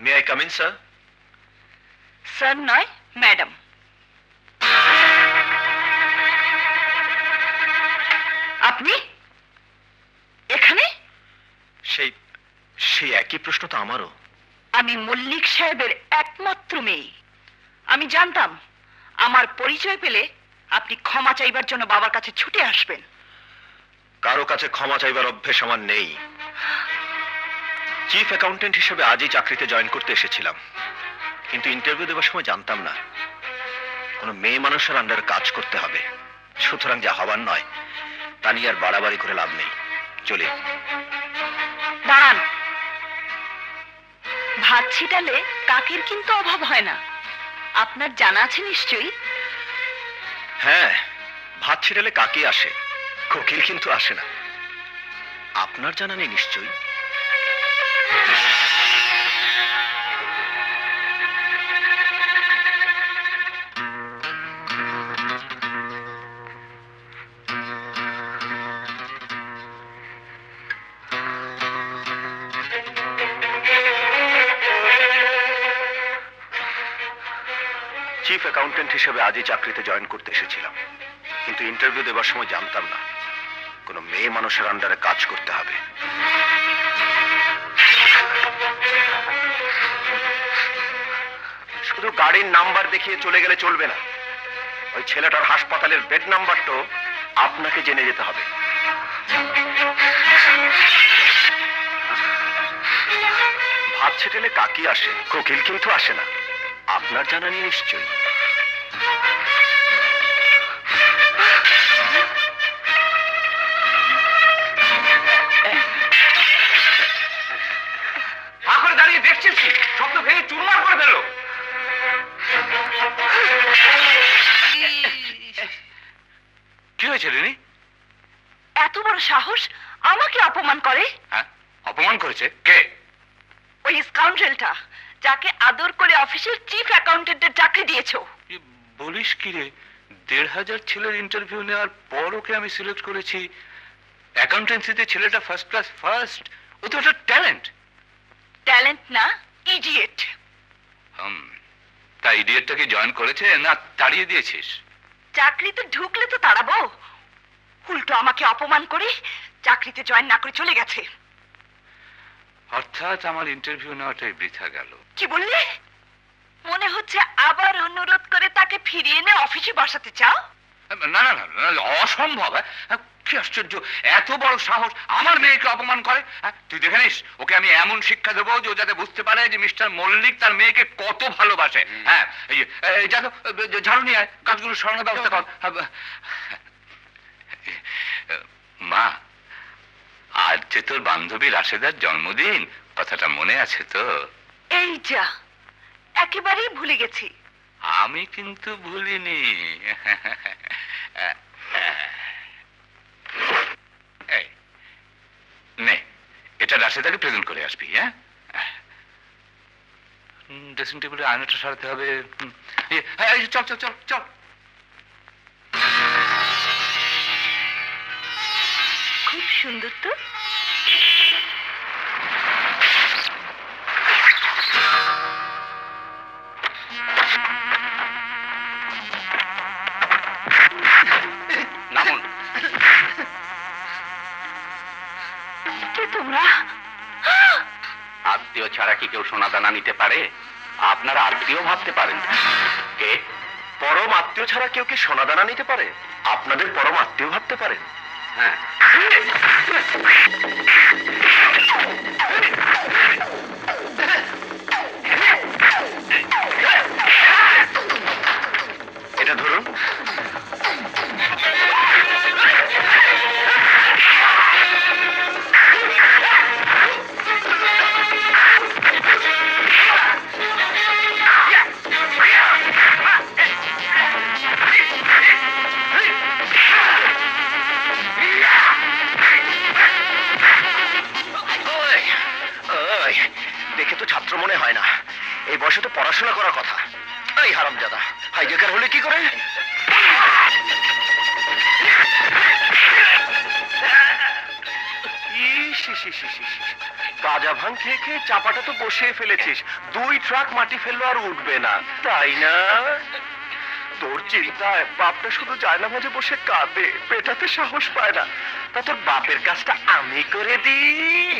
May I come in sir? Sir নয়, madam. আপনি এখানে? সেই সেই একই প্রশ্ন তো আমারও। আমি মল্লিক সাহেবের একমাত্র মেয়ে। আমি জানতাম আমার পরিচয় পেলে আপনি ক্ষমা চাইবার জন্য বাবার কাছে ছুটে আসবেন। কারো কাছে ক্ষমা চাইবার অভ্যেস আমার নেই। চিফ অ্যাকাউন্টেন্ট হিসেবে আজই চাকরিতে জয়েন করতে এসেছিলাম, কিন্তু ইন্টারভিউ দেওয়ার সময় জানতাম না কোনো মেয়ে মানুষের আন্ডারে কাজ করতে হবে। সুতরাং যা হবার নয় তা নিয়ে আর বাড়াবাড়ি করে লাভ নেই। চলি। দাঁড়ান। ভাত ছিটালে কাকের কিন্তু অভাব হয় না, আপনার জানা আছে নিশ্চয়ই। হ্যাঁ, ভাত ছিটালে কাকি আসে, কোকিল কিন্তু আসে না। আপনার জানা নেই নিশ্চয়ই? চিফ অ্যাকাউন্টেন্ট হিসেবে আজই চাকরিতে জয়েন করতে এসেছিলাম, কিন্তু ইন্টারভিউ দেওয়ার সময় জানতাম না কোনো মেয়ে মানুষের আন্ডারে কাজ করতে হবে। শুধু গাড়ির নাম্বার দেখিয়ে চলে গেলে চলবে না, ওই ছেলেটার হাসপাতালের বেড নাম্বারটাও আপনাকে জেনে যেতে হবে। ভাত ছেটেলে কাকি আসে, কোকিল কিন্তু আসে না। আপনার জানা নেই নিশ্চয়ই? করে দাঁড়িয়ে দেখছিস কি? শব্দ ভেঙে চুরমার করে ফেললো। কি হয়েছে রিনি? এত বড় সাহস আমাকে অপমান করে? হ্যাঁ, অপমান করেছে কে? ওই স্কাউন্ড্রেলটা যাকে আদর করে অফিসের চিফ অ্যাকাউন্টেন্টের চাকরি দিয়েছো। বলিস কি রে? ১,৫০০ ছেলের ইন্টারভিউ নেওয়ার পর ওকে আমি সিলেক্ট করেছি। অ্যাকাউন্টেন্সিতে ছেলেটা ফার্স্ট ক্লাস ফার্স্ট। ও তো একটা ট্যালেন্ট। ট্যালেন্ট না, ইডিয়েট। তা ইডিয়েটটাকে জয়েন করেছে না তাড়িয়ে দিয়েছিস? চাকরিতে ঢুকলে তো তাড়াবো, উল্টো আমাকে অপমান করে চাকরিতে জয়েন না করে চলে গেছে। অর্থাৎ আমার ইন্টারভিউ নেওয়াটাই বৃথা গেল। কি বললে? মনে হচ্ছে আবার অনুরোধ করে তাকে ফিরিয়ে এনে অফিসে বসাতে চাও? না না না, অসম্ভব। কি আশ্চর্য, এত বড় সাহস আমার মেয়েকে অপমান করে। তুই দেখে নিস, ওকে আমি এমন শিক্ষা দেবো যে ও যাতে বুঝতে পারে যে মিস্টার মল্লিক তার মেয়েকে কত ভালোবাসে। হ্যাঁ, এই যা তো ঝাড়ু নিয়ে আয়, কাজগুলো সরানোর ব্যবস্থা কর। মা, আজ যে তোর বান্ধবী রাশেদার জন্মদিন, কথাটা মনে আছে তো? এই যা, একেবারেই ভুলে গেছি। আমি কিন্তু ভুলিনি। নে, এটা রাশেদাকে প্রেজেন্ট করে আসবি। হ্যাঁ, ড্রেসিং টেবিলে আয়নাটা সারাতে হবে। চল চল চল চল। খুব সুন্দর তো। নামুন। কে তোমরা? আত্মীয় ছাড়া কি কেউ সোনা দানা নিতে পারে? আপনারা আত্মীয় ভাবতে পারেন। কে? পরম আত্মীয় ছাড়া কেউ কি সোনাদানা নিতে পারে? আপনাদের পরম আত্মীয় ভাবতে পারেন? হ্যাঁ। এটা ধরুন। দেখে তো ছাত্র মনে হয় না, এই বয়সে তো পড়াশোনা করার কথা। এই হারামজাদা হাইজ্যাকার হলে কি করে? গাঁজা ভাঙ খেয়ে খেয়ে চাপাটা তো বসিয়ে ফেলেছিস, 2 ট্রাক মাটি ফেললো আর উঠবে না, তাই না? তোর চিন্তায় বাপটা শুধু জায়নামাজে বসে কাঁদে, পেটাতে সাহস পায় না। তা তোর বাপের কাজটা আমি করে দিই।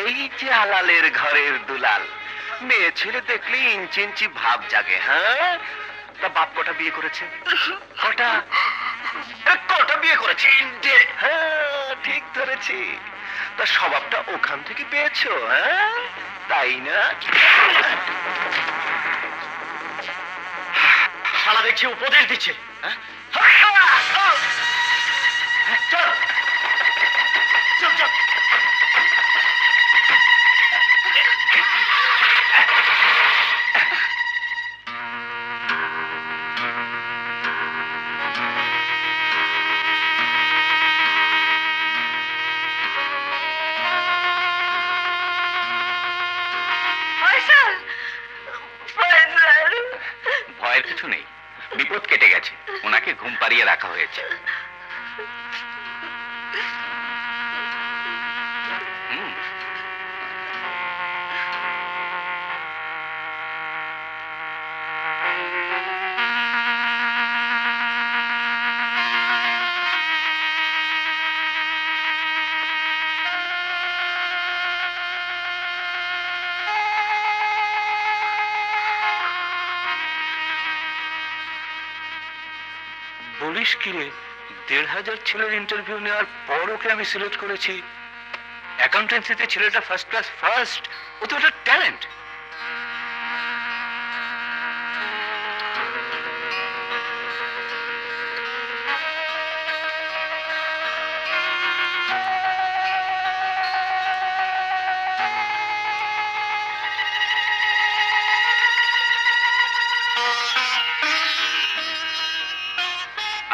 এই যে আলালের ঘরের দুলাল, মেয়ে ছেলে দেখলে ইঞ্চি ইঞ্চি ভাব জাগে। হ্যাঁ, তা বাপ কটা বিয়ে করেছে? কটা? কটা বিয়ে করেছে? হ্যাঁ, ঠিক ধরেছি। তা স্বভাবটা ওখান থেকে পেয়েছো, হ্যাঁ, তাই না? শালা দেখছি উপদেশ দিচ্ছে। চল চল চল। ভয়ের কিছু নেই, বিপদ কেটে গেছে, ওনাকে ঘুম পাড়িয়ে রাখা হয়েছে। বলিস কি রে, 1,500 ছেলের ইন্টারভিউ নেওয়ার পর ওকে আমি সিলেক্ট করেছি। অ্যাকাউন্টেন্সিতে ছেলেটা ফার্স্ট ক্লাস ফার্স্ট, ও তো একটা ট্যালেন্ট।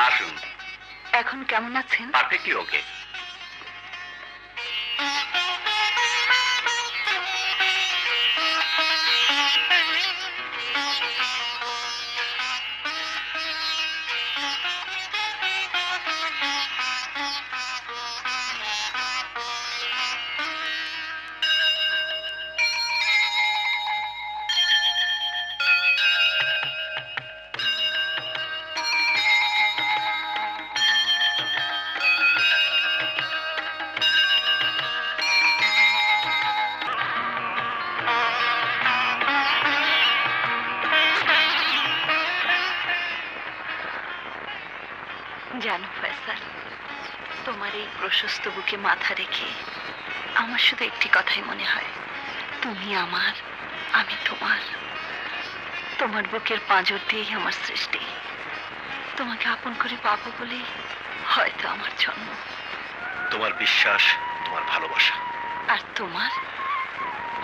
আসুন। এখন কেমন আছেন? পারফেক্টলি ওকে। জানো ফয়সাল, তোমার এই প্রশস্ত বুকে মাথা রেখে আমার শুধু একটি কথাই মনে হয়, তুমি আমার, আমি তোমার। তোমার বুকের পাঁজর দিয়েই আমার সৃষ্টি। তোমাকে আপন করে পাবো বলেই হয়তো আমার জন্ম। তোমার বিশ্বাস, তোমার ভালোবাসা। আর তোমার?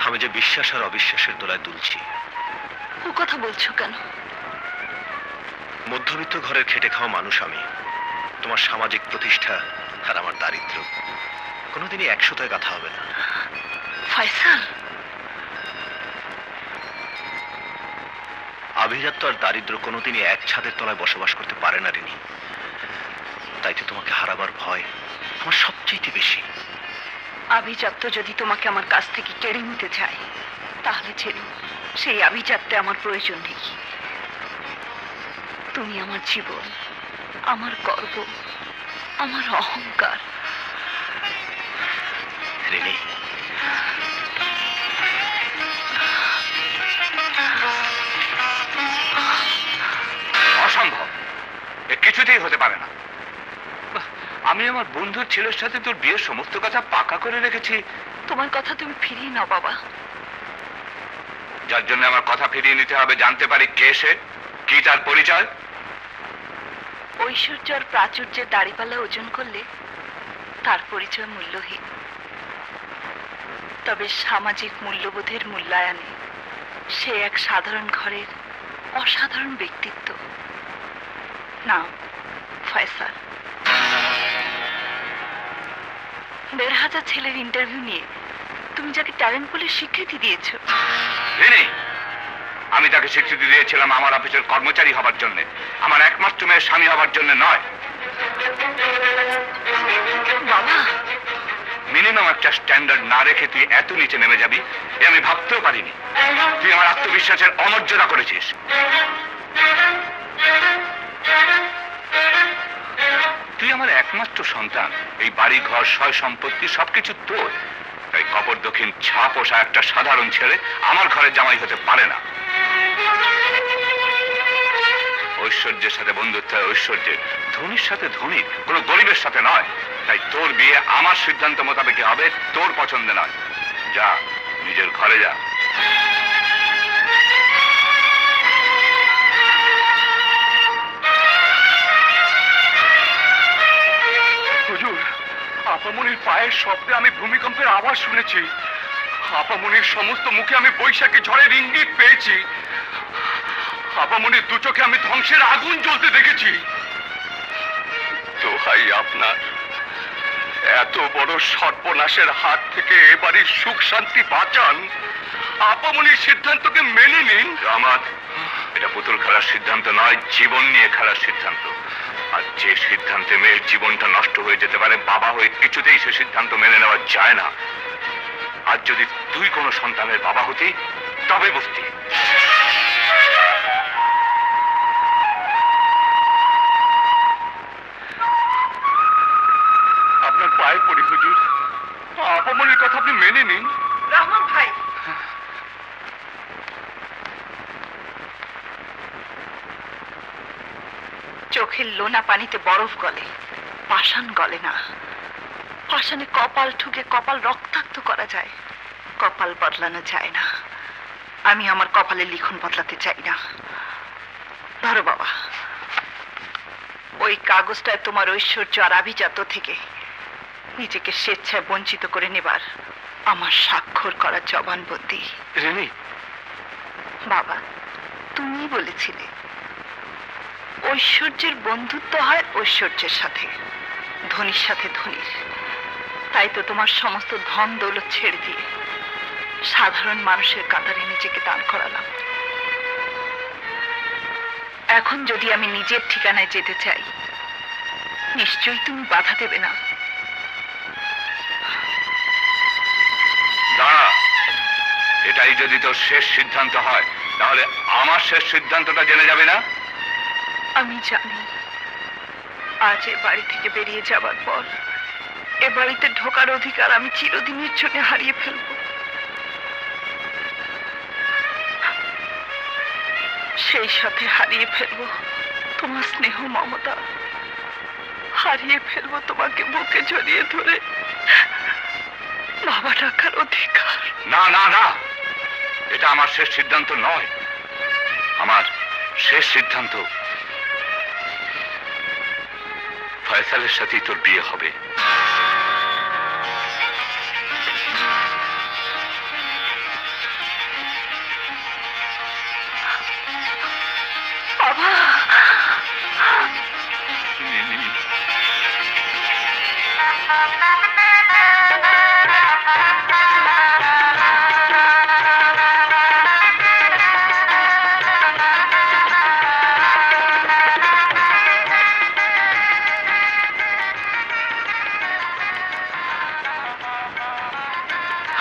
আমি যে বিশ্বাস আর অবিশ্বাসের দোলায় দুলছি। ও কথা বলছো কেন? মধ্যবিত্ত ঘরের খেটে খাওয়া মানুষ আমি। তোমার সামাজিক প্রতিষ্ঠা আর আমার দারিদ্র কোনোদিনই একসাথে গাঁথা হবে না। ফয়সাল, আভিজাত্য আর দারিদ্র কোনোদিনই এক ছাদের তলায় বসবাস করতে পারে না রিনি। তাই তো তোমাকে হারাবার ভয় আমার সবচেয়ে বেশি। আভিজাত্য যদি তোমাকে আমার কাছ থেকে কেড়ে নিতে চায়, তাহলে ছেড়ে, সেই আভিজাত্যে আমার প্রয়োজন নেই। তুমি আমার জীবন, আমার গর্ব, আমার অহংকার। রিনি, অসম্ভব, এ কিছুতেই হতে পারে না। আমি আমার বন্ধুর ছেলের সাথে তোর বিয়ের সমস্ত কথা পাকা করে রেখেছি। তোমার কথা তুমি ফিরিয়ে নাও বাবা। যার জন্য আমার কথা ফিরিয়ে নিতে হবে, জানতে পারি কে সে, কি তার পরিচয়। ঐশ্বর্য আর প্রাচুর্যের দাড়িপাল্লা ওজন করলে তার পরিচয় মূল্যহীন। তবে সামাজিক মূল্যবোধের মূল্যায়নে সে এক সাধারণ ঘরের অসাধারণ ব্যক্তিত্ব। নাম ফয়সাল। 1,500 ছেলের ইন্টারভিউ নিয়ে তুমি যাকে ট্যালেন্ট বলে স্বীকৃতি দিয়েছো। আমি তাকে স্বীকৃতি দিয়েছিলাম আমার অফিসের কর্মচারী হবার জন্য, আমার একমাত্র মেয়ের স্বামী হবার জন্য নয়। বাবা, মিনিমাম একটা স্ট্যান্ডার্ড না রেখে তুই এত নিচে নেমে যাবি এ আমি ভাবতেও পারিনি। তুই আমার আত্মবিশ্বাসের অমর্যাদা করেছিস। তুই আমার একমাত্র সন্তান, এই বাড়ি ঘর সয় সম্পত্তি সবকিছু তোর। তাই কপর দক্ষিণ ছা পোষা একটা সাধারণ ছেলে আমার ঘরে জামাই হতে পারে না। ঐশ্বর্যের সাথে বন্ধুত্ব হয় ঐশ্বর্যের, ধনীর সাথে ধনীর, কোনো গরিবের সাথে নয়। তাই তোর বিয়ে আমার সিদ্ধান্ত মোতাবেক হবে, তোর পছন্দে নয়। যা, নিজের ঘরে যা। হুজুর, আপামনির পায়ের শব্দে আমি ভূমিকম্পের আওয়াজ শুনেছি। আপামনির সমস্ত মুখে আমি বৈশাখী ঝড়ের ইঙ্গিত পেয়েছি। আপামনির দু চোখে আমি ধ্বংসের আগুন জ্বলতে দেখেছি। দোহাই আপনার, এত বড় সর্বনাশের হাত থেকে এবারই সুখ শান্তি বাঁচান। আপামনির সিদ্ধান্তকে মেনে নিন। আমার এটা পুতুল খেলার সিদ্ধান্ত নয়, জীবন নিয়ে খেলার সিদ্ধান্ত। আর যে সিদ্ধান্তে মেয়ের জীবনটা নষ্ট হয়ে যেতে পারে, বাবা হয়ে কিছুতেই সে সিদ্ধান্ত মেনে নেওয়া যায় না। আর যদি তুই কোনো সন্তানের বাবা হতি তবে বুঝতি। আপনার পায়ে পড়ি হুজুর, আপামনির কথা আপনি মেনে নিন। রহমান ভাই, চোখের লোনা পানিতে বরফ গলে, পাষাণ গলে না। পাষাণে কপাল ঠুকে কপাল রক্তাক্ত করা যায়, কপাল বদলানো যায় না। আমি আমার কপালের লিখন বদলাতে চাই না। ধরো বাবা, ওই কাগজটায় তোমার ঐশ্বর্য আর আভিজাত্য থেকে নিজেকে স্বেচ্ছায় বঞ্চিত করে নেবার আমার স্বাক্ষর করা জবানবন্দি। রেনি, বাবা, তুমি বলেছিলে ঐশ্বর্যের বন্ধুত্ব হয় ঐশ্বর্যের সাথে, ধনীর সাথে ধনীর। তাই তো তোমার সমস্ত ধন দৌলত ছেড়ে দিয়ে সাধারণ মানুষের কাতারে নিজেকে দান করালাম। এখন যদি আমি নিজের ঠিকানায় যেতে চাই, নিশ্চয়ই তুমি বাধা দেবে না। দাঁড়া, এটাই যদি তোর শেষ সিদ্ধান্ত হয় তাহলে আমার শেষ সিদ্ধান্তটা জেনে যাবে না? আমি জানি আজ এ বাড়ি থেকে বেরিয়ে যাবার পর এ বাড়িতে ঢোকার অধিকার আমি চিরদিনের জন্য হারিয়ে ফেলব। সেই সাথে হারিয়ে ফেলবো তোমার স্নেহ মমতা, হারিয়ে ফেলবো তোমাকে বুকে জড়িয়ে ধরে বাবা ডাকার অধিকার। না না না, এটা আমার শেষ সিদ্ধান্ত নয়। আমার শেষ সিদ্ধান্ত ফয়সালের সাথেই তোর বিয়ে হবে। বাবা,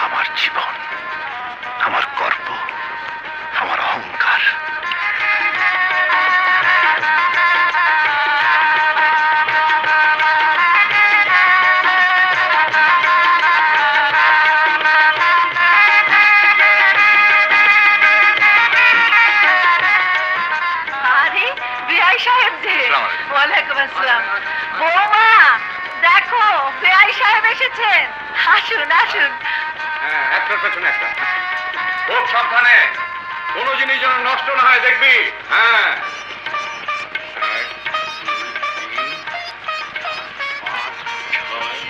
আমার জীবন, আমার গর্ব, আমার অহংকার। আরে বিআই সাহেব যে। আসসালামু আলাইকুম। ওয়ালাইকুম আসসালাম। বৌমা, দেখো বিআই সাহেব এসেছেন। আসুন আসুন। হ্যাঁ, একটার পেছনে একটা। খুব সাবধানে, কোনো জিনিস যেন নষ্ট না হয়, দেখবি। হ্যাঁ, 1, 2, 3,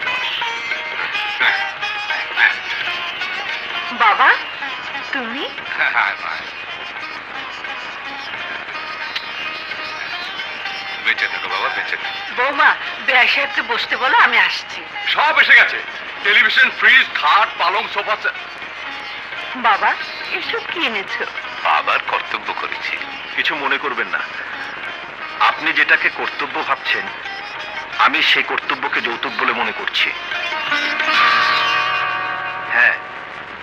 5, 6, 7, 8, 10। বাবা, তুমি? বেঁচে থাকো বাবা, বেঁচে থাকো। বৌমা, বিআই সাহেবকে বসতে বলো, আমি আসছি। সব এসে গেছে, টেলিভিশন, ফ্রিজ, খাট, পালং, সোফা সেট। বাবা, এসব কি এনেছো? বাবার কর্তব্য করেছি, কিছু মনে করবেন না। আপনি যেটাকে কর্তব্য ভাবছেন, আমি সেই কর্তব্যকে যৌতুক বলে মনে করছি। হ্যাঁ,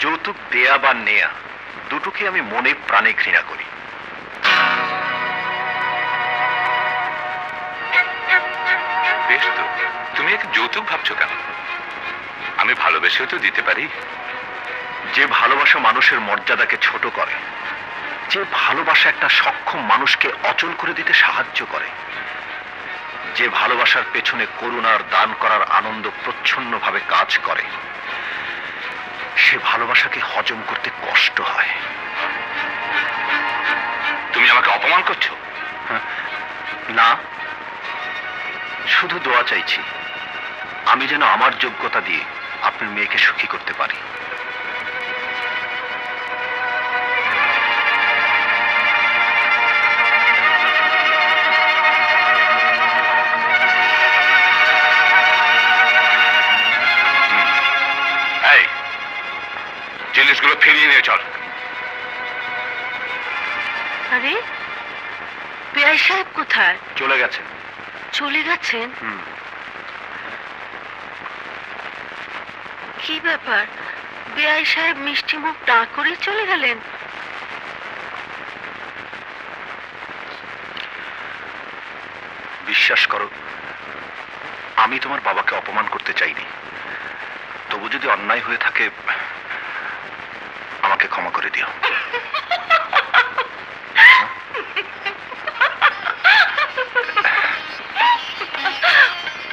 যৌতুক দেয়া বা নেয়া দুটোকে আমি মনে প্রাণে ঘৃণা করি। বেশ তো, তুমি এক যৌতুক ভাবছো কেন? আমি ভালোবেসেও তো দিতে পারি। যে ভালোবাসা মানুষের মর্যাদাকে ছোট করে, যে ভালোবাসা একটা সক্ষম মানুষকে অচল করে দিতে সাহায্য করে, যে ভালোবাসার পেছনে করুণার দান করার আনন্দ প্রচ্ছন্নভাবে কাজ করে, সে ভালোবাসাকে হজম করতে কষ্ট হয়। তুমি আমাকে অপমান করছো? না, শুধু দোয়া চাইছি আমি যেন আমার যোগ্যতা দিয়ে আপনার মেয়েকে সুখী করতে পারি। এই জিনিসগুলো ফিরিয়ে নিয়ে চল। আরে বেআই সাহেব কোথায়? চলে গেছেন। চলে গেছেন? কি ব্যাপার, বেআই সাহেব মিষ্টি মুখ না করে চলে গেলেন? বিশ্বাস করো, আমি তোমার বাবাকে অপমান করতে চাইনি। তবু যদি অন্যায় হয়ে থাকে আমাকে ক্ষমা করে দিও।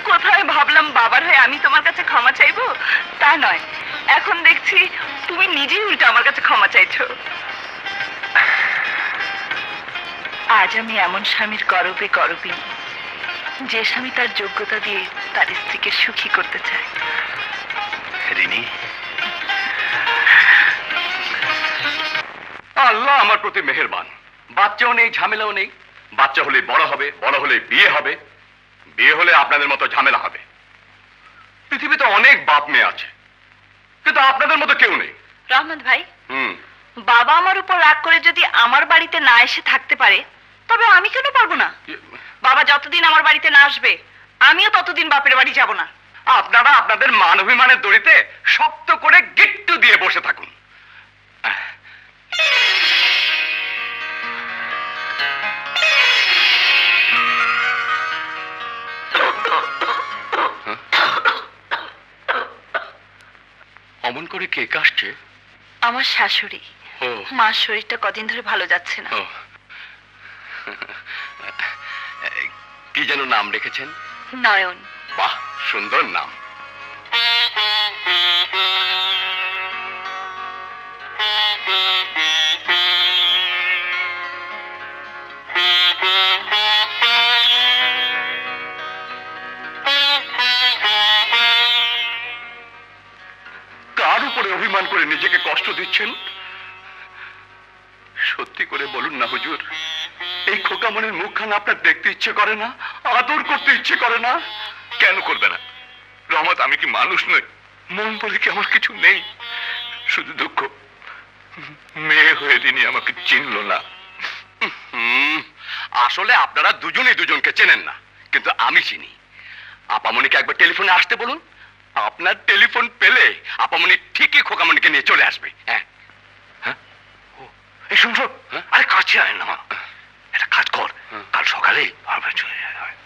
কোথায় ভাবলাম বাবার হয়ে আমি তোমার কাছে ক্ষমা চাইবো, তা নয়। এখন দেখছি তুমি নিজেই উল্টো আমার কাছে ক্ষমা চাইছো। আজ আমি এমন স্বামীর গর্বে গর্বিনী, যে স্বামী তার যোগ্যতা দিয়ে তার স্ত্রীকে সুখী করতে চায়। রিনি, আল্লাহ আমার প্রতি মেহেরবান। বাচ্চাও নেই, ঝামেলাও নেই। বাচ্চা হলে বড় হবে, বড় হলে বিয়ে হবে, বিয়ে হলে আপনাদের মতো ঝামেলা হবে। পৃথিবীতে অনেক বাপ মেয়ে আছে, কিন্তু আপনাদের মতো কেউ নেই। রহমত ভাই, বাবা আমার উপর রাগ করে যদি আমার বাড়িতে না এসে থাকতে পারে, তবে আমি কেন পারবো না? বাবা যতদিন আমার বাড়িতে না আসবে, আমিও ততদিন বাপের বাড়ি যাব না। আপনারা আপনাদের মান অভিমানের দড়িতে শক্ত করে গিট্টু দিয়ে বসে থাকুন। অমন করে কে কাশছে? আমার শাশুড়ি। ও, মার শরীরটা কদিন ধরে ভালো যাচ্ছে না। ও। কি যেন নাম রেখেছেন? নয়ন। বাহ, সুন্দর নাম। কার উপরে অভিমান করে নিজেকে কষ্ট দিচ্ছেন? সত্যি করে বলুন না হুজুর, এই খোকামনের মুখখানা আপনার দেখতে ইচ্ছে করে না? আদর করতে ইচ্ছে করে না? কেন করবে না? রহমত, আমি কি মানুষ নই? মন বলে কি আমার কিছু নেই? শুধু দুঃখ, মেয়ে হয়ে দিনই আমাকে চিনল না। আসলে আপনারা দুজনেই দুজনকে চেনেন না, কিন্তু আমি চিনি। আপামনিকে একবার টেলিফোনে আসতে বলুন। আপনার টেলিফোন পেলে আপামনি ঠিকই খোকামনিকে নিয়ে চলে আসবে। হ্যাঁ, এই শুনছো? আরে কাছে আয় না, একটা কাজ কর, কাল সকালে চলে যায়।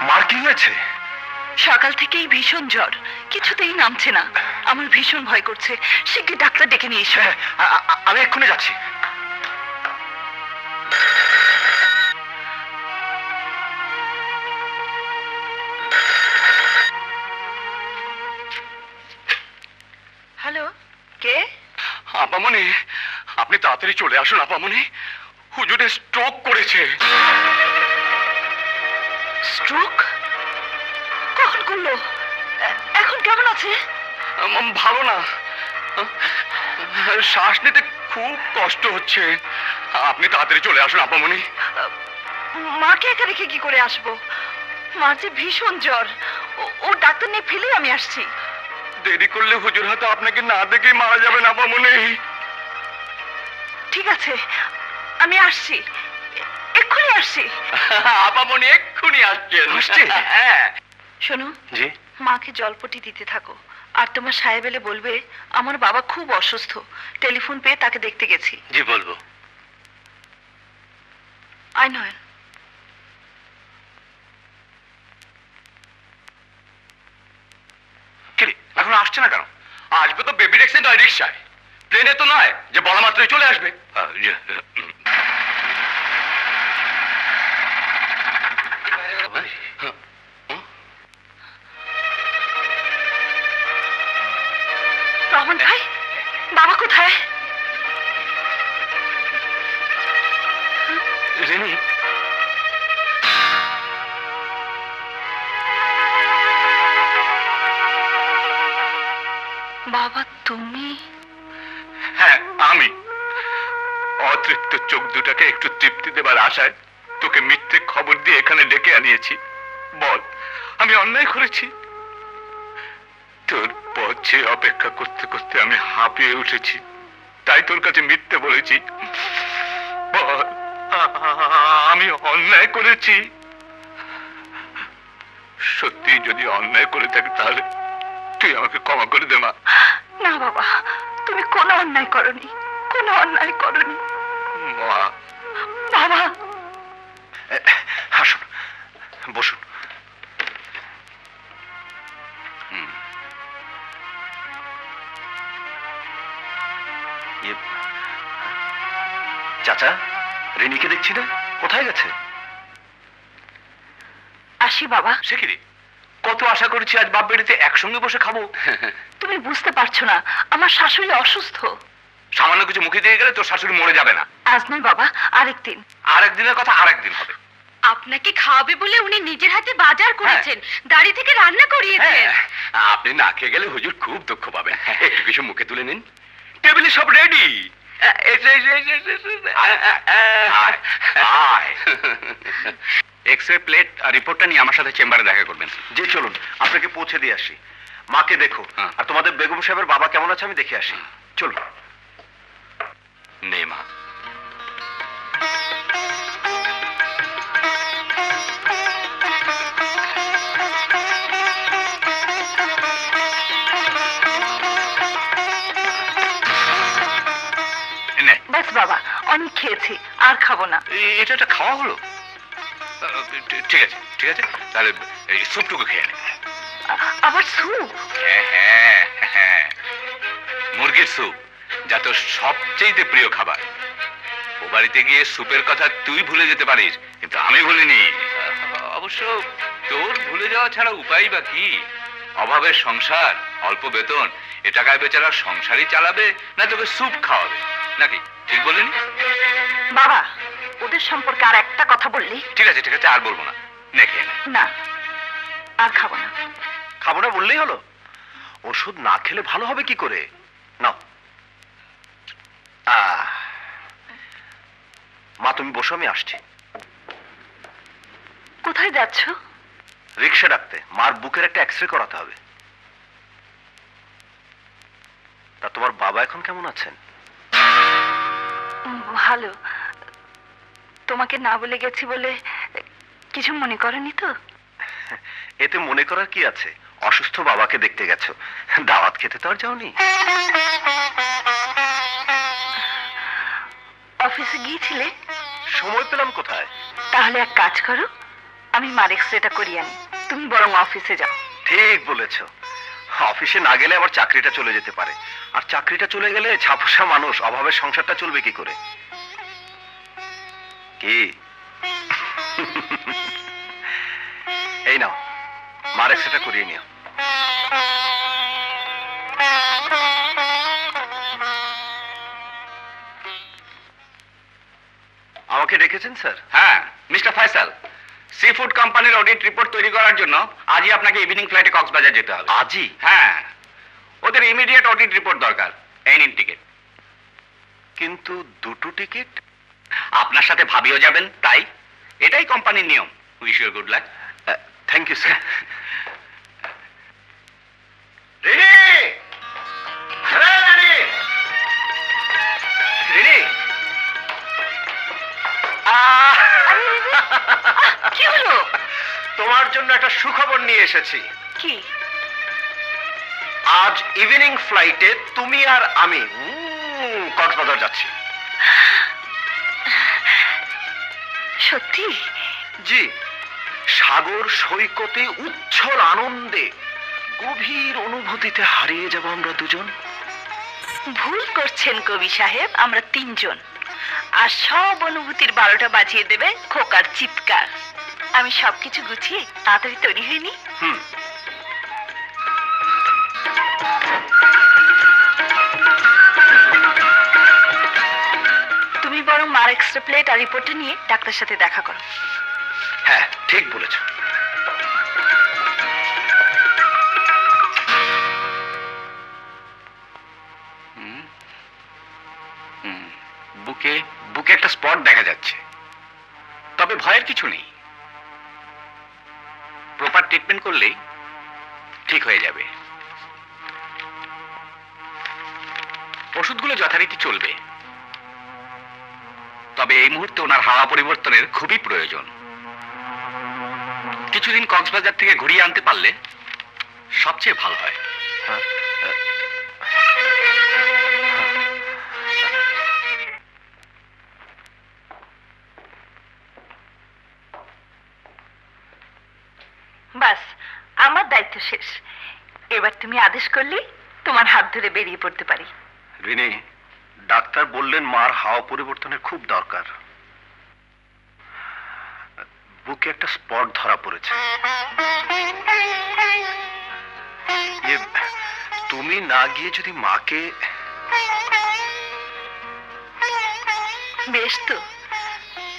মার কি হয়েছে? সকাল থেকেই ভীষণ জ্বর, কিছুতেই নামছে না। আমার ভীষণ ভয় করছে, শিগগির ডাক্তার ডেকে নিয়ে এসো। আমি এক্ষুনি যাচ্ছি। হ্যালো, কে? আপামনি, আপনি তাড়াতাড়ি চলে আসুন। আপামনি, হুজুরে স্ট্রোক করেছে। স্ট্রোক? কখন করলো? এখন কেমন আছে? ভালো না, শ্বাস নিতে খুব কষ্ট হচ্ছে। আপনি তাড়াতাড়ি চলে আসুন আপামনি। মাকে একা রেখে কি করে আসবো? মার যে ভীষণ জ্বর, ও ডাক্তার নিয়ে ফেলেই আমি আসছি। দেরি করলে হুজুর হয়তো আপনাকে না দেখে মারা যাবেন আপামনি। ঠিক আছে, আমি আসছি, এক্ষুনি আসছি। আপামনি এক্ষুনি আসছেন? আসছে? হ্যাঁ। শোনো, জি মাকে জলপটি দিতে থাকো, আর তোমার সাহেব এলে বলবে আমার বাবা খুব অসুস্থ, টেলিফোন পেয়ে তাকে দেখতে গেছি। জি বলবো। আয় নয়ন। কিরে এখন আসছে না কেন? আসবে তো বেবি ট্যাক্সি নয়, রিক্সায়। প্লেনে তো নয় যে বলা মাত্রই চলে আসবে। রহমান ভাই, বাবা কোথায়? রেনি, বাবা তুমি? হ্যাঁ আমি। অতৃপ্ত চোখ দুটাকে একটু তৃপ্তি দেবার আশায় তোকে মিথ্যে খবর দিয়ে এখানে ডেকে আনিয়েছি। বল, আমি অন্যায় করেছি? তোর পথে অপেক্ষা করতে করতে আমি হাঁপিয়ে উঠেছি, তাই তোর কাছে মিথ্যে বলেছি। বল, আমি অন্যায় করেছি? সত্যি যদি অন্যায় করে থাকি তাহলে তুই আমাকে ক্ষমা করে দে মা। না বাবা, তুমি কোনো অন্যায় করনি, কোনো অন্যায় করনি মা। বাবা। আসুন, বসুন। চাচা, রেনিকে দেখছি না, কোথায় গেছে? আসি বাবা। সে কি রে, কত আশা করেছি আজ বাপ বেড়িতে একসঙ্গে বসে খাবো। তুমি বুঝতে পারছো না, আমার শাশুড়ি অসুস্থ। সামান্য কিছু মুখে দিয়ে গেলে তোর শাশুড়ি মরে যাবে না। আজ নয় বাবা, আরেকদিন। আর একদিনের কথা আর একদিন হবে। আপনাকে খাওয়াবে বলে উনি নিজের হাতে বাজার করেছেন, দাড়ি থেকে রান্না করিয়েছেন। আপনি না খেয়ে গেলে হুজুর খুব দুঃখ পাবেন। একটু কিছু মুখে তুলে নিন, টেবিলে সব রেডি। এক্স রে প্লেট আর রিপোর্টটা নিয়ে আমার সাথে চেম্বারে দেখা করবেন। যে চলুন, আপনাকে পৌঁছে দিয়ে আসি। মাকে দেখো, হ্যাঁ। আর তোমাদের বেগম সাহেবের বাবা কেমন আছে আমি দেখে আসি। চলুন। নে মা। নে। ব্যাস বাবা, অনেক খেয়েছি, আর খাবো না। এটা একটা খাওয়া হলো? ঠিক আছে ঠিক আছে, তাহলে এই স্যুপটুকু খেয়ে নে। আবার স্যুপ? হ্যাঁ হ্যাঁ হ্যাঁ, মুরগির স্যুপ, যা তোর সবচেয়ে প্রিয় খাবার। ও বাড়িতে গিয়ে স্যুপের কথা তুই ভুলে যেতে পারিস, কিন্তু আমি ভুলিনি। অবশ্য তোর ভুলে যাওয়া ছাড়া উপায় বা কি? অভাবের সংসার, অল্প বেতন, এ টাকায় বেচারা সংসারই চালাবে না তোকে স্যুপ খাওয়াবে নাকি? ঠিক বলিনি? বাবা, ওদের সম্পর্কে আর একটা কথা বললি? ঠিক আছে ঠিক আছে, আর বলবো না। নে খেয়ে নে। না, আর খাবো না। খাবো না বললেই হলো? ওষুধ না খেলে ভালো হবে কি করে? নাও। মা তুমি বসো, আমি আসছি। কোথায় যাচ্ছ? রিক্সা ডাকতে, মার বুকের একটা এক্সরে করাতে হবে। তা তোমার বাবা এখন কেমন আছেন? ভালো। তোমাকে না বলে গেছি বলে কিছু মনে করনি তো? এতে মনে করার কি আছে? অসুস্থ বাবাকে দেখতে গেছো, দাওয়াত খেতে তো আর যাওনি। অফিসে গিয়েছিলে? সময় পেলাম কোথায়? তাহলে এক কাজ করো, আমি মার এক্সরেটা করিয়ে আনি, তুমি বরং অফিসে যাও। ঠিক বলেছো, অফিসে না গেলে আবার চাকরিটা চলে যেতে পারে, আর চাকরিটা চলে গেলে ছাপোষা মানুষ অভাবের সংসারটা চলবে কি করে? কি এই নাও, মার এক্সরেটা করিয়ে নিও। আমাকে ডেকেছেন স্যার? হ্যাঁ মিস্টার ফয়সাল, সি ফুড কোম্পানির অডিট রিপোর্ট তৈরি করার জন্য আজই আপনাকে ইভিনিং ফ্লাইটে কক্সবাজার যেতে হবে। আজই? হ্যাঁ, ওদের ইমিডিয়েট অডিট রিপোর্ট দরকার। এই নিন টিকিট। কিন্তু দুটো টিকিট? আপনার সাথে ভাবিও যাবেন, তাই এটাই কোম্পানির নিয়ম। Wish you good luck. Thank you sir. সুখবর নিয়ে এসেছি। কি? আজ ইভিনিং ফ্লাইটে তুমি আর আমি কক্সবাজার যাচ্ছি। সত্যি? জি, সাগর সৈকতে উচ্ছল আনন্দে গভীর অনুভূতিতে হারিয়ে যাব আমরা দুজন। ভুল করছেন কবি সাহেব, আমরা তিনজন, আর সব অনুভূতির 12টা বাজিয়ে দেবে খোকার চিৎকার। আমি সবকিছু গুছিয়ে তাড়াতাড়ি তৈরি হইনি। তুমি বরং মার এক্সট্রা প্লেট আর রিপোর্টটা নিয়ে ডাক্তার সাথে দেখা করো। হ্যাঁ, ঠিক বলেছ। বুকে বুকে একটা স্পট দেখা যাচ্ছে, তবে ভয়ের কিছু নেই। প্রপার ট্রিটমেন্ট করলেই ঠিক হয়ে যাবে। ওষুধগুলো যথারীতি চলবে, তবে এই মুহূর্তে ওনার হাওয়া পরিবর্তনের খুবই প্রয়োজন। কিছুদিন কক্সবাজার থেকে ঘুরিয়ে আনতে পারলে সবচেয়ে ভালো হয়। বাস, আমার দায়িত্ব শেষ। এবার তুমি আদেশ করলেই তোমার হাত ধরে বেরিয়ে পড়তে পারি। রিনি, ডাক্তার বললেন মার হাওয়া পরিবর্তনের খুব দরকার। বুকে একটা স্পট ধরা পড়েছে। তুমি না গিয়ে যদি মাকে... বেশ তো,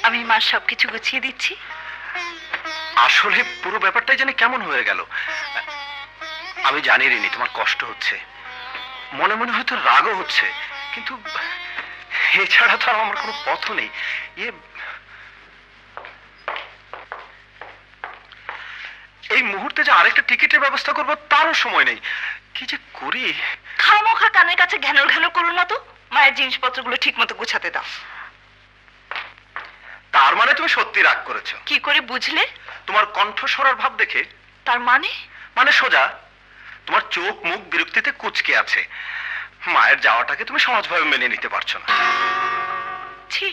আমি মার সবকিছু গুছিয়ে দিচ্ছি। আসলে পুরো ব্যাপারটাই জানি কেমন হয়ে গেল। আমি জানি রিনি তোমার কষ্ট হচ্ছে, মনে মনে হয়তো রাগও হচ্ছে, কিন্তু এছাড়া তো আর আমার কোনো পথ নেই। এই মুহূর্তে যে আরেকটা টিকিটের ব্যবস্থা করবো তারও সময় নেই। কি যে করি। খামোখা কানের কাছে ঘ্যানর ঘ্যানর করো না তো, মায়ের জিনিসপত্রগুলো ঠিক মতো গুছাতে দাও। তার মানে তুমি সত্যি রাগ করেছো? কি করে বুঝলে? তোমার কণ্ঠস্বর আর ভাব দেখে। তার মানে? মানে সোজা, তোমার চোখ মুখ বিরক্তিতে কুঁচকে আছে। মায়ের যাওয়াটাকে তুমি সহজভাবে মেনে নিতে পারছো না। ছি,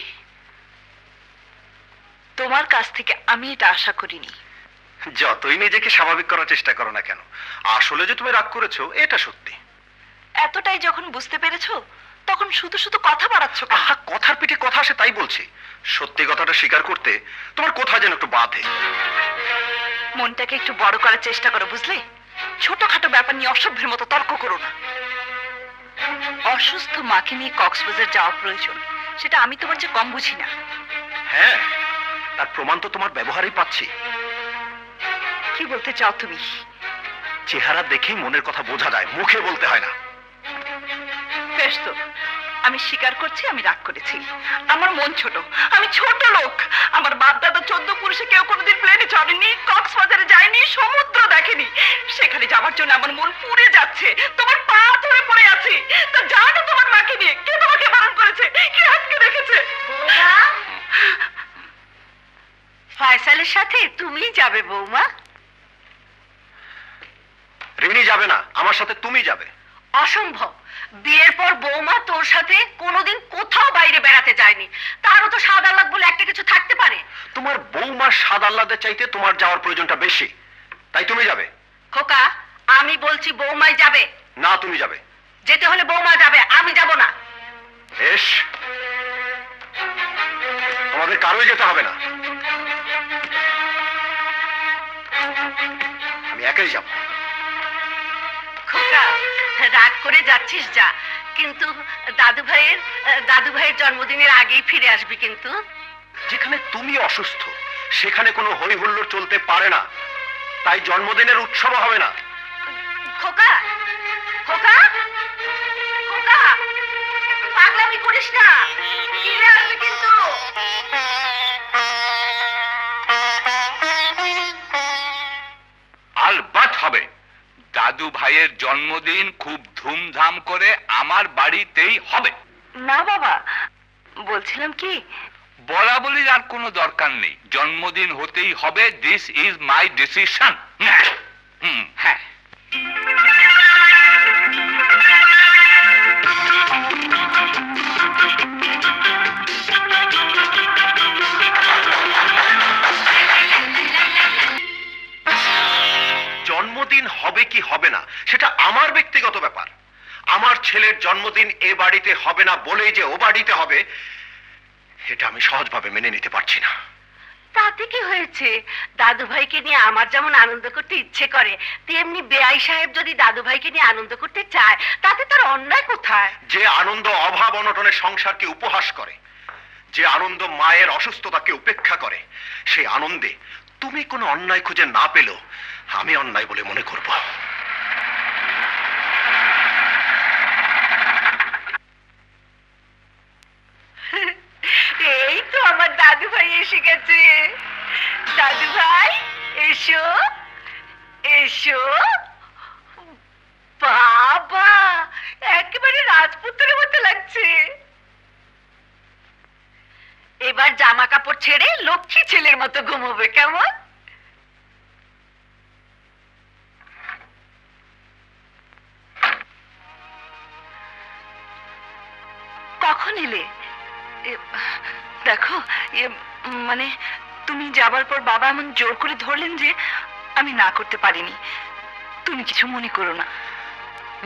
তোমার কাছ থেকে আমি এটা আশা করিনি। যতই নিজেকে স্বাভাবিক করার চেষ্টা করো না কেন, আসলে যে তুমি রাগ করেছো এটা সত্যি। এতটাই যখন বুঝতে পেরেছো, তখন শুধু শুধু কথা বাড়াচ্ছ কেন? আহা, কথার পিঠে কথা আসে তাই বলছি। সত্যি কথাটা স্বীকার করতে তোমার কোথায় যেন একটু বাধে। মনটাকে একটু বড় করার চেষ্টা করো, বুঝলে? ছোটখাটো ব্যাপার নিয়ে অসভ্যের মতো তর্ক করো না। অসুস্থ মাকে নিয়ে কক্সবাজার যাওয়া প্রয়োজন, সেটা আমি তোমার চেয়ে কম বুঝি না। হ্যাঁ, তার প্রমাণ তো তোমার ব্যবহারেই পাচ্ছি। কি বলতে চাও তুমি? চেহারা দেখেই মনের কথা বোঝা যায়, মুখে বলতে হয় না। বেশ তো, আমি স্বীকার করছি আমি রাগ করেছি। আমার মন ছোট, আমি ছোট লোক। আমার বাপ দাদা 14 পুরুষে কেউ কোনোদিন প্লেনে চড়েনি, কক্সবাজারে যায়নি, সমুদ্র দেখেনি। সেখানে যাওয়ার জন্য আমার মন পুড়ে যাচ্ছে, তোমার পা ধরে পড়ে আছি। তা জানো তোমার মাকে নিয়ে কে তোমাকে বারণ করেছে, কে আজকে রেখেছে? ফয়সালের সাথে তুমি যাবে বৌমা? রিনি যাবে না, আমার সাথে তুমি যাবে। অসম্ভব। বিয়ের পর বৌমা তোর সাথে কোনোদিন কোথাও বাইরে বেড়াতে যায়নি, তারও তো স্বাদ আহ্লাদ বলে একটা কিছু থাকতে পারে। তোমার বৌমার স্বাদ আহ্লাদের চাইতে তোমার যাওয়ার প্রয়োজনটা বেশি, তাই তুমি যাবে। খোকা, আমি বলছি বৌমাই যাবে। না, তুমি যাবে। যেতে হলে বৌমা যাবে, আমি যাব না। বেশ, তোমাদের কারোই যেতে হবে না, আমি একাই যাব। খোকা, রাগ করে যাচ্ছিস যা, কিন্তু দাদু ভাইয়ের জন্মদিনের আগেই ফিরে আসবি কিন্তু। যেখানে তুমি অসুস্থ সেখানে কোনো হই হুল্লোড় চলতে পারে না, তাই জন্মদিনের উৎসব হবে না। খোকা, খোকা, খোকা, পাগলামি করিস না, ফিরে আসবি কিন্তু। আলবাত হবে। দাদু ভাইয়ের জন্মদিন খুব ধুমধাম করে আমার বাড়িতেই হবে। না বাবা, বলছিলাম কি, বলা বলির আর কোনো দরকার নেই, জন্মদিন হতেই হবে। This is my decision. হ্যাঁ। জন্মদিন হবে কি হবে না সেটা আমার ব্যক্তিগত ব্যাপার। আমার ছেলের জন্মদিন এ বাড়িতে হবে না বলেই যে ও বাড়িতে হবে, এটা আমি সহজভাবে মেনে নিতে পারছি না। তাতে কি হয়েছে? দাদু ভাইকে নিয়ে আমার যেমন আনন্দ করতে ইচ্ছে করে, তেমনি বেআই সাহেব যদি দাদু ভাইকে নিয়ে আনন্দ করতে চায়, তাতে তার অন্যায় কোথায়? যে আনন্দ অভাব অনটনের সংসারকে উপহাস করে, যে আনন্দ মায়ের অসুস্থতাকে উপেক্ষা করে, সেই আনন্দে তুমি কোনো অন্যায় খুঁজে না পেলেও আমি অন্যায় বলে মনে করব। এই তো আমার দাদু ভাই এসে গেছে। দাদু ভাই এসো এসো। বাবা, একেবারে রাজপুত্রের মতো লাগছে। এবার জামা কাপড় ছেড়ে লক্ষ্মী ছেলের মতো ঘুমোবে, কেমন? কখন এলে? দেখো, মানে তুমি যাবার পর বাবা এমন জোর করে ধরলেন যে আমি না করতে পারিনি। তুমি কিছু মনে করো না।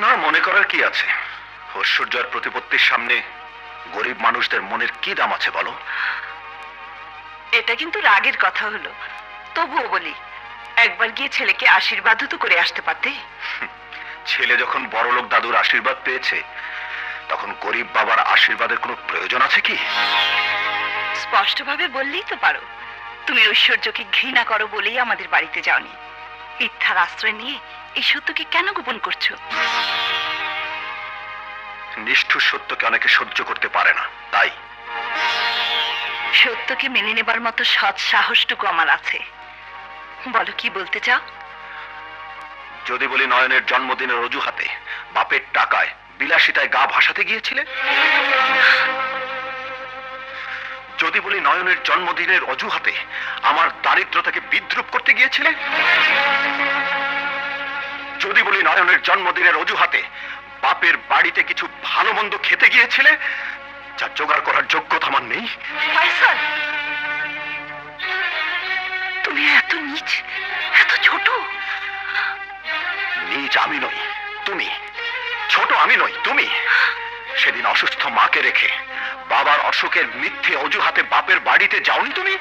না, মনে করার কি আছে? ঐশ্বর্যের প্রতিপত্তির সামনে গরিব মানুষদের মনের কি দাম আছে বলো? এটা কিন্তু রাগের কথা হলো। তবুও বলি, একবার গিয়ে ছেলেকে আশীর্বাদও তো করে আসতে পারতে। ছেলে যখন বড়লোক দাদুর আশীর্বাদ পেয়েছে, তখন গরিব বাবার আশীর্বাদের কোনো প্রয়োজন আছে কি? স্পষ্টভাবে বললেই তো পারো, তুমি ঐশ্বর্যকে ঘৃণা করো বলেই আমাদের বাড়িতে যাওনি। মিথ্যার আশ্রয় নিয়ে এই সত্যকে কেন গোপন করছো? নিষ্ঠুর সত্যকে অনেকে সহ্য করতে পারে না, তাই। সত্যকে মেনে নেবার মতো সৎ সাহসটুকু আমার আছে। বলো, কি বলতে চাও? যদি বলি নয়নের জন্মদিনের অজুহাতে বাপের টাকায় বিলাসিতায় গা ভাসাতে গিয়েছিলে, যদি বলি নয়নের জন্মদিনের অজুহাতে আমার দারিদ্রতাকে বিদ্রুপ করতে গিয়েছিলে, যদি বলি নয়নের জন্মদিনের অজুহাতে বাপের বাড়িতে কিছু ভালো মন্দ খেতে গিয়েছিলে, যা জোগাড় করার যোগ্যতা আমার নেই। ফাইসাল, তুমি এত নীচ, এত ছোট। নিজ আমি নই, তুমি। ছোট আমি নই, তুমি। সেদিন অসুস্থ মাকে রেখে বাবার অসুখের মিথ্যে অজুহাতে বাপের বাড়িতে যাওনি তুমি?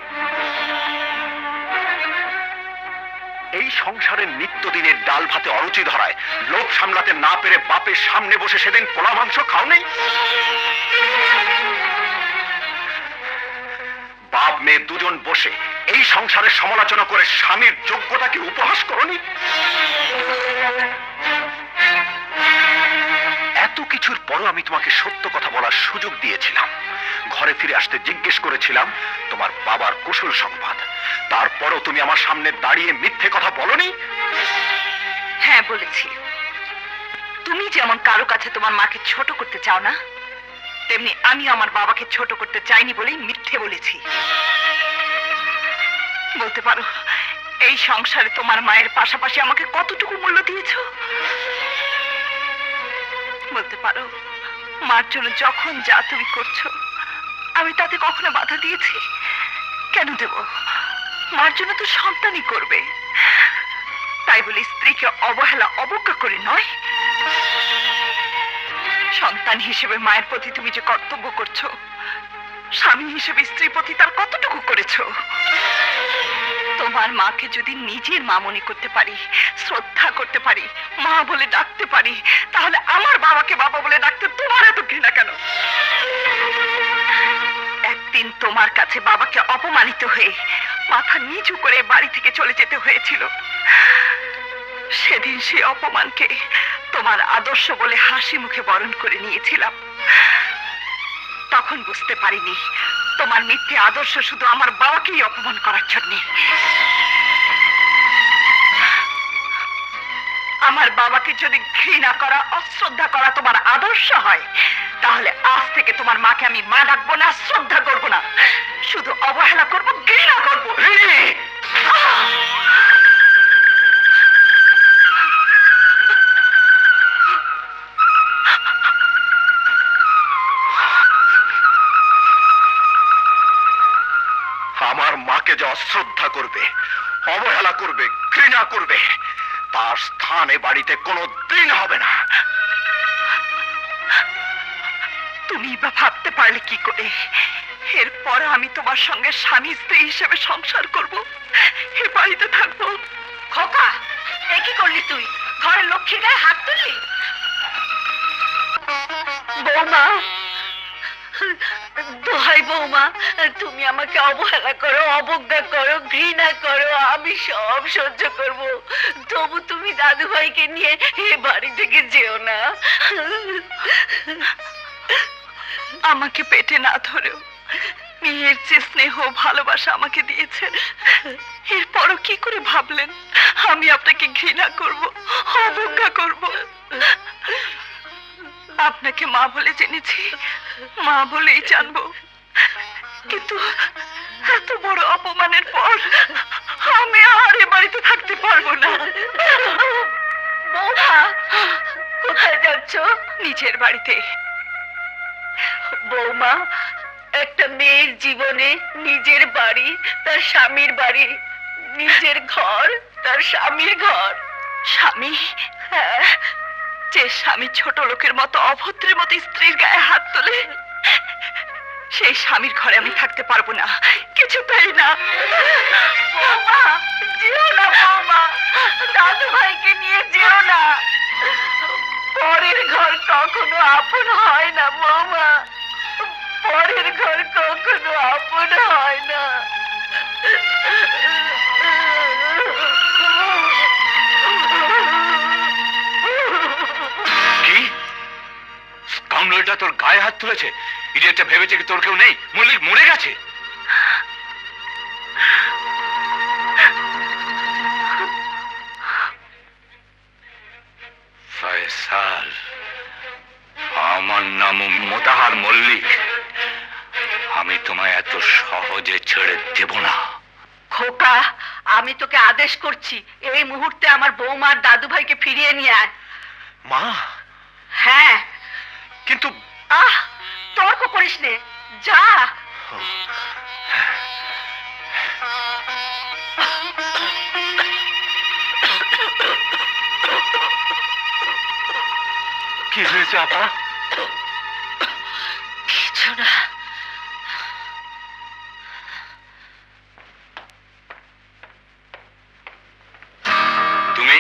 এই সংসারের নিত্যদিনের ডাল ভাতে অরুচি ধরায় লোভ সামলাতে না পেরে বাপের সামনে বসে সেদিন পোলা মাংস খাও নেই? বাপ মেয়ে দুজন বসে এই সংসারের সমালোচনা করে স্বামীর যোগ্যতাকে উপহাস করনি? এত কিছুর পরও আমি তোমাকে সত্য কথা বলার সুযোগ দিয়েছিলাম। ঘরে ফিরে আসতে জিজ্ঞেস করেছিলাম তোমার বাবার কুশল সংবাদ। তারপরও তুমি আমার সামনে দাঁড়িয়ে মিথ্যে কথা বলনি? হ্যাঁ, বলেছি। তুমি যেমন কারো কাছে তোমার মাকে ছোট করতে চাও না, তেমনি আমি আমার বাবাকে ছোট করতে চাইনি বলেই মিথ্যে বলেছি। বলতে পারো, এই সংসারে তোমার মায়ের পাশাপাশি আমাকে কতটুকু মূল্য দিয়েছো? বলতে পারো, মার জন্য যখন যা তুমি করছো আমি তাতে কখনো বাধা দিয়েছি? কেন দেব? মার জন্য তো সন্তানই করবে। তাই বলে স্ত্রীকে অবহেলা অবজ্ঞা করে নয়। সন্তান হিসেবে মায়ের প্রতি তুমি যে কর্তব্য করছো, স্বামী হিসেবে স্ত্রীর প্রতি তার কতটুকু করেছো? তোমার মাকে যদি নিজের মা মনে করতে পারি, শ্রদ্ধা করতে পারি, মা বলে ডাকতে পারি, তাহলে আমার বাবাকে বাবা বলে ডাকতে তোমার এত ঘৃণা কেন? একদিন তোমার কাছে বাবাকে অপমানিত হয়ে মাথা নিচু করে বাড়ি থেকে চলে যেতে হয়েছিল। সেদিন সেই অপমানকে তোমার আদর্শ বলে হাসি মুখে বরণ করে নিয়েছিলাম। তখন বুঝতে পারিনি তোমার মিথ্যে আদর্শ শুধু আমার বাবাকেই অপমান করার জন্য। আমার বাবাকে যদি ঘৃণা করা, অশ্রদ্ধা করা তোমার আদর্শ হয়, তাহলে আজ থেকে তোমার মাকে আমি মা ডাকবো না, শ্রদ্ধা করবো না, শুধু অবহেলা করবো, ঘৃণা করবো। অশ্রদ্ধা করবে, অবহেলা করবে, ঘৃণা করবে, তার স্থানে বাড়িতে কোনো দিন হবে না। তুমি বা ভাবতে পারলে কি করে এরপর আমি তোমার সঙ্গে স্বামী স্ত্রী হিসেবে সংসার করব, এ বাড়িতে থাকবো? খোকা, এ কি করলি তুই? ঘরের লক্ষ্মীর গায়ে হাত তুললি? বৌমা, দোহাই বৌমা, তুমি আমাকে অবহেলা করো, অবজ্ঞা করো, ঘৃণা করো, আমি সব সহ্য করব, তবু তুমি দাদু ভাইকে নিয়ে এ বাড়ি থেকে যেও না। আমাকে পেটে না ধরেও মেয়ের যে স্নেহ ভালোবাসা আমাকে দিয়েছেন, এরপরও কি করে ভাবলেন আমি আপনাকে ঘৃণা করব, অবজ্ঞা করব? আপনাকে মা বলে জেনেছি, মা বলেই জানবো, কিন্তু এত বড় অপমানের পর আমি আর এ বাড়িতে থাকতে পারবো না। বৌমা, কোথায় যাচ্ছ? নিজের বাড়িতে। বৌমা, একটা মেয়ের জীবনে নিজের বাড়ি তার স্বামীর বাড়ি, নিজের ঘর তার স্বামীর ঘর। স্বামী? হ্যাঁ, যে স্বামী ছোট লোকের মতো অভদ্রের মতো স্ত্রীর গায়ে হাত তোলে, সেই স্বামীর ঘরে আমি থাকতে পারবো না, কিছুতেই না। বৌমা, যেও না বৌমা, দাদু ভাইকে নিয়ে যেও না। পরের ঘর কখনো আপন হয় না বৌমা, পরের ঘর কখনো আপন হয় না। কি স্কাউন্ডারটা তোর গায়ে হাত তুলেছে? ইডিয়েটটা ভেবেছে কি তোর কেউ নেই, মল্লিক মরে গেছে? ফয়সাল, আমার নাম মোতাহার মল্লিক। আমি তোমায় এত সহজে ছেড়ে দেব না। খোকা, আমি তোকে আদেশ করছি, এই মুহূর্তে আমার বৌমার দাদু ভাইকে ফিরিয়ে নিয়ে আয়। মা, হ্যাঁ। কিন্তু তর্ক করিস নে, যা। কি হয়েছে আপা? কিছু না। তুমি?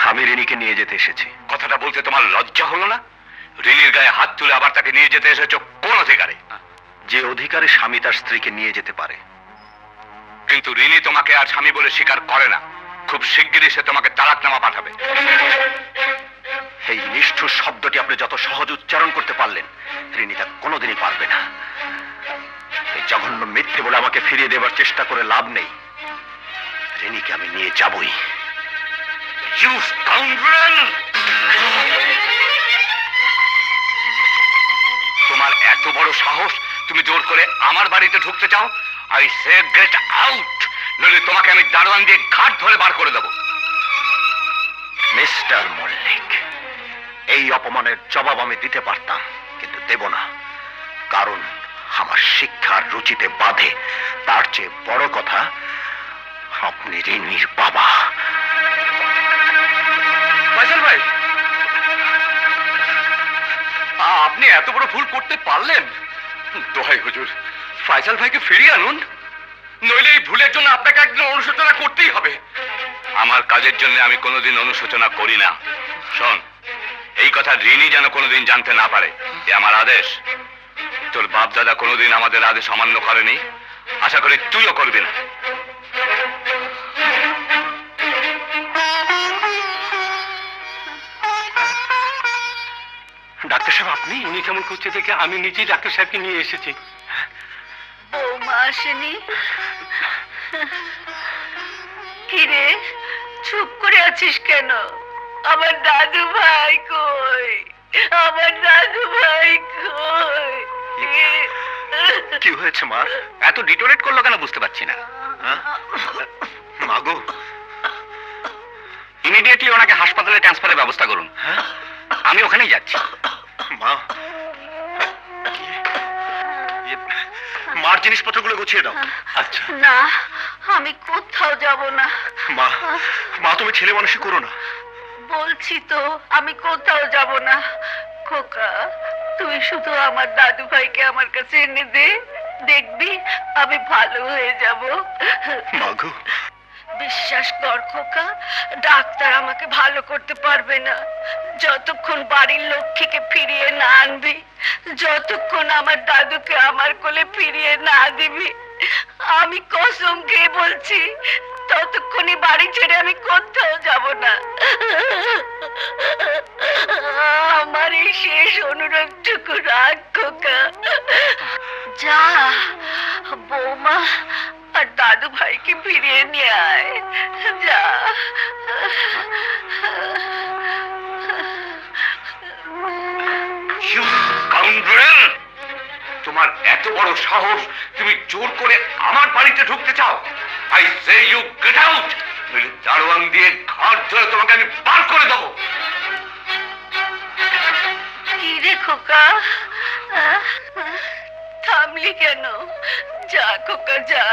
আমি রিনিকে নিয়ে যেতে এসেছি। কথাটা বলতে তোমার লজ্জা হলো না? রিনির গায়ে হাত তুলে আবার তাকে নিয়ে যেতে এসেছো কোন অধিকারে? যে অধিকারে স্বামী তার স্ত্রীকে নিয়ে যেতে পারে। কিন্তু রিনি তোমাকে আর স্বামী বলে স্বীকার করে না। খুব শিগগিরই সে তোমাকে তালাকনামা পাঠাবে। এই নিষ্ঠুর শব্দটি আপনি যত সহজ উচ্চারণ করতে পারলেন, রিনি তা কোনোদিনই পারবে না। এই জঘন্য মিথ্যে বলে আমাকে ফিরিয়ে দেবার চেষ্টা করে লাভ নেই। রিনিকে আমি নিয়ে যাবই। You scoundrel! তোমার এত বড় সাহস, তুমি জোর করে আমার বাড়িতে ঢুকতে চাও? আই সে গেট আউট, নইলে তোমাকে আমি দারোয়ান দিয়ে ঘাট ধরে বার করে দেবো। মিস্টার মল্লিক, এই অপমানের জবাব আমি দিতে পারতাম, কিন্তু দেব না, কারণ আমার শিক্ষার রুচিতে বাধে। তার চেয়ে বড় কথা, আপনি রিনির বাবা। ফয়সাল ভাই, আপনি এত বড় ভুল করতে পারলেন? দোহাই হুজুর, ফয়সাল ভাইকে ফিরিয়ে আনুন, নইলে এই ভুলের জন্য আপনাকে একদিন অনুশোচনা করতেই হবে। আমার কাজের জন্য আমি কোনোদিন অনুশোচনা করি না। শোন, এই কথা রিনি যেন কোনোদিন জানতে না পারে, এ আমার আদেশ। তোর বাপ দাদা কোনোদিন আমাদের আদেশ অমান্য করেনি, আশা করি তুইও করবি না। ডাক্তার সাহেব, আপনি? উনি কেমন করছে দেখে আমি নিজেই ডাক্তার সাহেবকে নিয়ে এসেছি। বৌমা আসেনি? কিরে, চুপ করে আছিস কেন? আমার দাদু ভাই কই? আমার দাদু ভাই কই? কি হয়েছে মা? এত ডিটোরেট করলো কেন বুঝতে পারছি না। মাগো, ইমিডিয়েটলি ওনাকে হাসপাতালে ট্রান্সফারের ব্যবস্থা করুন। হ্যাঁ, আমি ওখানেই যাচ্ছি। মা, মার জিনিসপত্রগুলো গুছিয়ে দাও। আচ্ছা না, আমি কোথাও যাব না। মা, মা তুমি ছেলে মানুষই করো না। বলছি তো আমি কোথাও যাব না। খোকা, তুই শুধু আমার দাদু ভাইকে আমার কাছে এনে দে, দেখবি আমি ভালো হয়ে যাব। মাগো, বিশ্বাস কর খোকা, ডাক্তার আমাকে ভালো করতে পারবে না যতক্ষণ বাড়ির লক্ষ্মীকে ফিরিয়ে না আনবি, যতক্ষণ আমার দাদুকে আমার কোলে ফিরিয়ে না দিবি। আমি কসম খেয়ে বলছি, ততক্ষণই বাড়ি ছেড়ে আমি কোথাও যাব না। আমার এই শেষ অনুরোধটুকু রাখ খোকা। যা, বৌমা আর দাদু ভাইকে ফিরিয়ে নিয়ে আয়। যা। You scoundrel! তোমার এত বড় সাহস, তুমি জোর করে আমার বাড়িতে ঢুকতে চাও? I say you get out, নইলে দারোয়ান দিয়ে ঘাট ধরে তোমাকে আমি বার করে দেবো। কি রে খোকা, থামলি কেন? যা খোকা যা,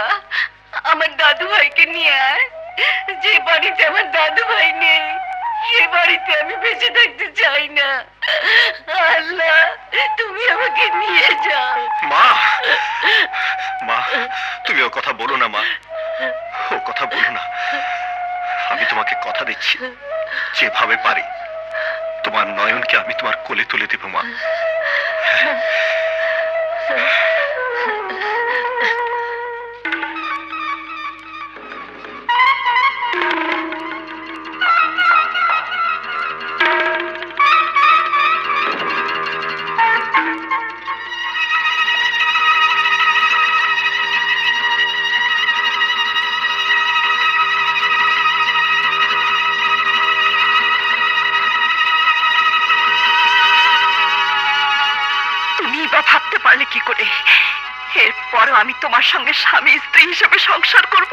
আমার দাদু ভাইকে নিয়ে আয়। যে বাড়িতে আমার দাদু ভাই নেই, সে বাড়িতে আমি বেঁচে থাকতে চাই না। আল্লাহ, তুমি আমাকে নিয়ে যাও। মা, মা তুমি ও কথা বলো না মা, ও কথা বলো না। আমি তোমাকে কথা দিচ্ছি, যেভাবে পারি তোমার নয়নকে আমি তোমার কোলে তুলে দেব মা। ভাবতে পারলে কি করে এরপরও আমি তোমার সঙ্গে স্বামী স্ত্রী হিসেবে সংসার করব?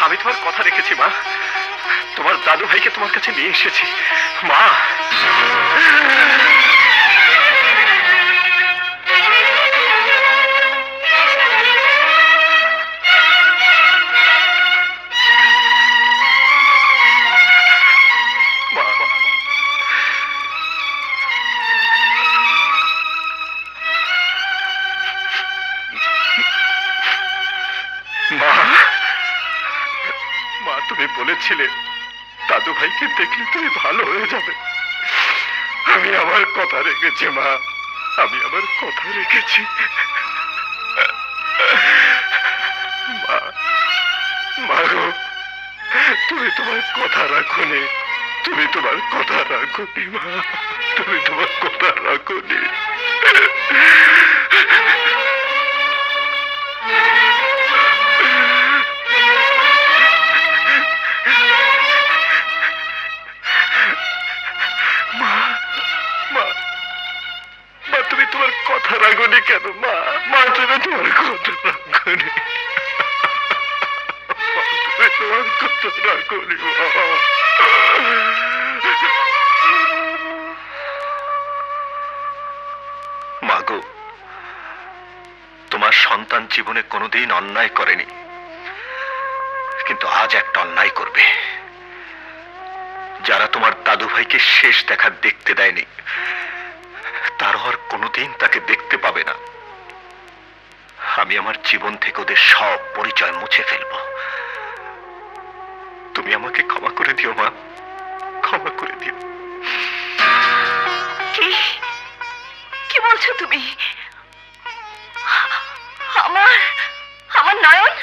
আমি তোমার কথা রেখেছি মা, তোমার দাদু ভাইকে তোমার কাছে নিয়ে এসেছি মা। মা, তুমি বলেছিলে দাদু ভাইকে দেখলে তুমি ভালো হয়ে যাবে। আমি আমার কথা রেখেছি মা, আমি আমার কথা রেখেছি। মা, মা গো, তুমি তোমার কথা রাখোনি, তুমি তোমার কথা রাখোনি মা, তুমি তোমার কথা রাখোনি। তুমি তোমার কথা রাখোনি কেন মা? মা, তুমি তোমার কথা রাখোনি, তুমি তোমার কথা রাখোনি মা গো। তোমার সন্তান জীবনে কোনোদিন অন্যায় করেনি, কিন্তু আজ একটা অন্যায় করবে। যারা তোমার দাদু ভাইকে শেষ দেখা দেখতে দেয়নি, তার আর কোনোদিন তাকে দেখতে পাবে না। আমি আমার জীবন থেকে ওদের সব পরিচয় মুছে ফেলব। তুমি আমাকে ক্ষমা করে দিও মা, ক্ষমা করে দিও। কি বলছো তুমি? আমার আমার নয়ন,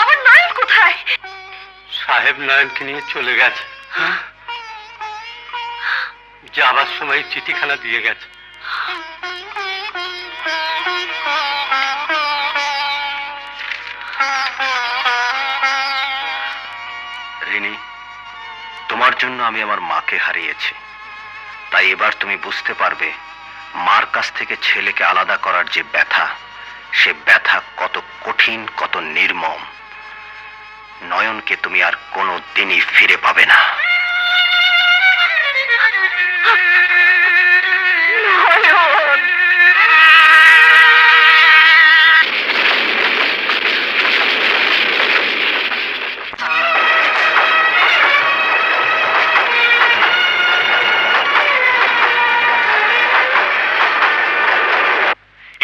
আমার নয়ন কোথায়? সাহেব নয়নকে নিয়ে চলে গেছে। যাবার সময় চিঠিখানা দিয়ে গেছে। রিনি, তোমার জন্য আমি আমার মাকে হারিয়েছি, তাই এবার তুমি বুঝতে পারবে মার কাছ থেকে ছেলেকে আলাদা করার যে ব্যথা, সে ব্যথা কত কঠিন, কত নির্মম। নয়নকে তুমি আর কোনো দিনই ফিরে পাবে না।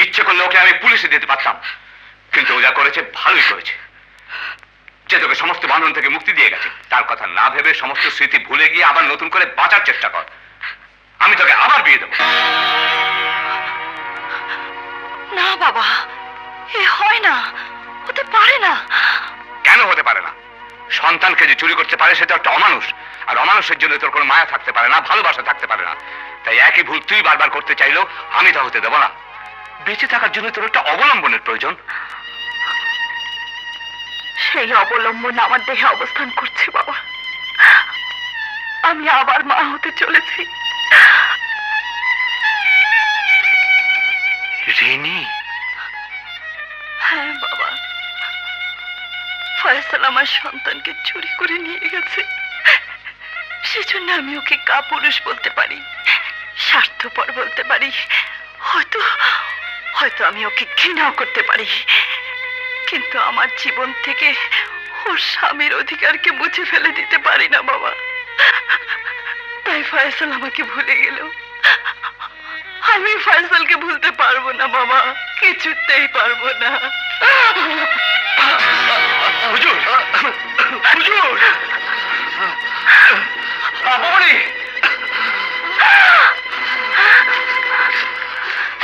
ইচ্ছে করলে ওকে আমি পুলিশে দিতে পারতাম, কিন্তু ও যা করেছে ভালোই করেছে। যে তোকে সমস্ত বাঁধন থেকে মুক্তি দিয়ে গেছে, তার কথা না ভেবে সমস্ত স্মৃতি ভুলে গিয়ে আবার নতুন করে বাঁচার চেষ্টা কর। আমি তোকে আবার বিয়ে দেবো। না বাবা, এ হয় না, হতে পারে না। কেন হতে পারে না? সন্তানকে যে চুরি করতে পারে সেটা একটা অমানুষ, আর অমানুষের জন্য তোর কোনো মায়া থাকতে পারে না, ভালোবাসা থাকতে পারে না। তাই একই ভুল তুই বারবার করতে চাইলেও আমি তা হতে দেবো না। বেঁচে থাকার জন্য তোর একটা অবলম্বনের প্রয়োজন। সেই অবলম্বন আমার দেহে অবস্থান করছে বাবা। আমি আবার মা হতে চলেছি। রিনি, হ্যাঁ বাবা, ফয়সাল আমার সন্তানকে চুরি করে নিয়ে গেছে। সেজন্য আমি ওকে কাপুরুষ বলতে পারি, স্বার্থপর বলতে পারি, হয়তো হয়তো আমি ওকে ঘৃণাও করতে পারি, কিন্তু আমার জীবন থেকে ওর স্বামীর অধিকারকে মুছে ফেলে দিতে পারি না বাবা। তাই ফয়সাল আমাকে ভুলে গেল, আমি ফয়সালকে ভুলতে পারবো না বাবা, কিছুতেই পারবো না। হুজুর, হুজুর, আপনি,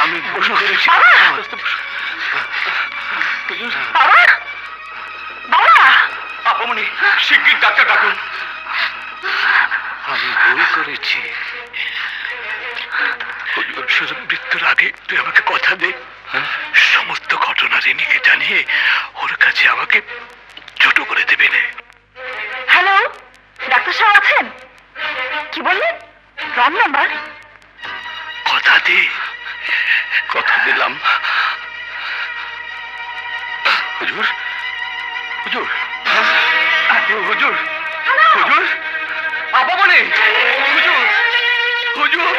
আমি ভুল করেছি। বাবা, বাবা, আপনি শিগগির ডাক্তার ডাকুন। আমি ভুল করেছি। শুধু মৃত্যুর আগে তুই আমাকে কথা দে, সমস্ত ঘটনা রিনিকে জানিয়ে ওর কাছে আমাকে ছোট করে দেবে না। হ্যালো, ডাক্তার সাহেব আছেন? কি বললেন? Wrong number? কথা দে। কথা দিলাম। হুজুর, হুজুর, হুজুর, হুজুর, আপনি, হুজুর, হুজুর,